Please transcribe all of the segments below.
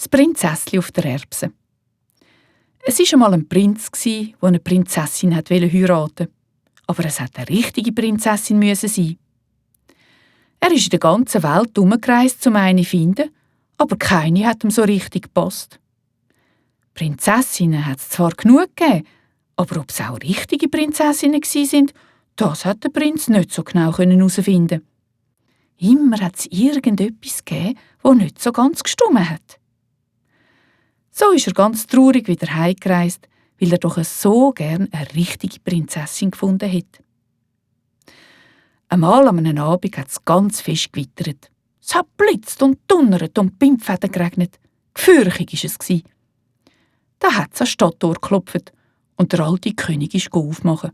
Das Prinzessli auf der Erbse. Es war einmal ein Prinz, der eine Prinzessin heiraten wollte. Aber es musste eine richtige Prinzessin sein. Er ist in der ganzen Welt herumgereist, um eine zu finden, aber keine hat ihm so richtig gepasst. Prinzessinnen hat es zwar genug gegeben, aber ob es auch richtige Prinzessinnen waren, das hat der Prinz nicht so genau herausfinden. Immer hat es irgendetwas gegeben, das nicht so ganz gestimmt hat. So ist er ganz traurig wieder heimgereist, weil er doch so gern eine richtige Prinzessin gefunden hat. Einmal an einem Abend hat es ganz fest gewittert. Es hat blitzt und donnert und Pimpfäden geregnet. Gefürchtig war es. Da hat es an das Stadttor geklopft und der alte König ist aufmachen.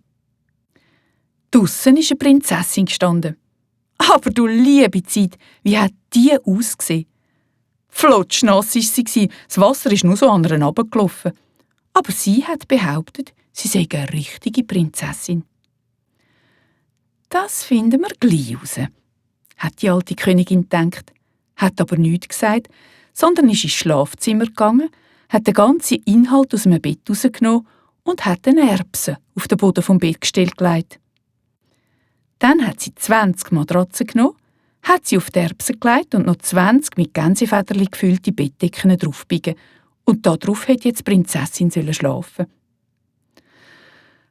Draussen ist eine Prinzessin gestanden. Aber du liebe Zeit, wie hat die ausgesehen? Flotschnass war sie, das Wasser ist nur so an ihr heruntergelaufen. Aber sie hat behauptet, sie sei eine richtige Prinzessin. Das finden wir gleich raus, hat die alte Königin gedacht, hat aber nichts gesagt, sondern ist ins Schlafzimmer gegangen, hat den ganzen Inhalt aus dem Bett rausgenommen und hat eine Erbse auf den Boden vom Bettgestell gelegt. Dann hat sie 20 Matratzen genommen, hat sie auf die Erbse gelegt und noch 20 mit Gänsefederli gefüllte Bettdecken draufbiegen. Und darauf hätte jetzt die Prinzessin schlafen.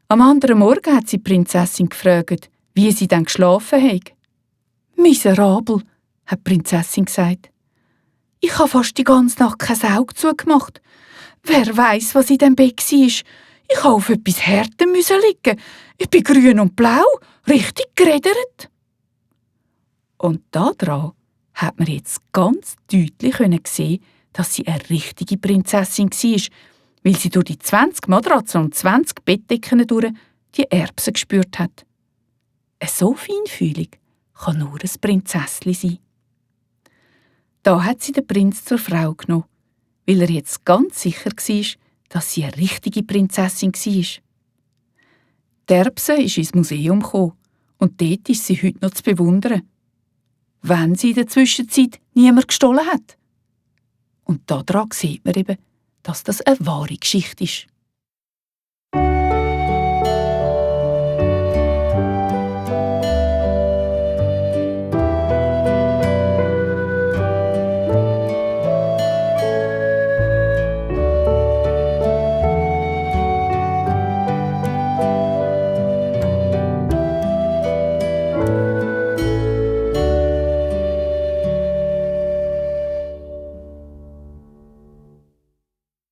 Am anderen Morgen hat sie die Prinzessin gefragt, wie sie denn geschlafen hat. «Miserabel», hat die Prinzessin gesagt. «Ich habe fast die ganze Nacht kein Auge zugemacht. Wer weiss, was in dem Bett war? Ich musste auf etwas Härtem liegen. Ich bin grün und blau, richtig gereddert.» Und daran hat man jetzt ganz deutlich sehen, dass sie eine richtige Prinzessin war, weil sie durch die 20 Matratzen und 20 Bettdecken durch die Erbsen gespürt hat. So feinfühlig kann nur ein Prinzessli sein. Da hat sie den Prinz zur Frau genommen, weil er jetzt ganz sicher war, dass sie eine richtige Prinzessin war. Die Erbse ist ins Museum gekommen und dort ist sie heute noch zu bewundern, wenn sie in der Zwischenzeit niemand gestohlen hat. Und daran sieht man eben, dass das eine wahre Geschichte ist.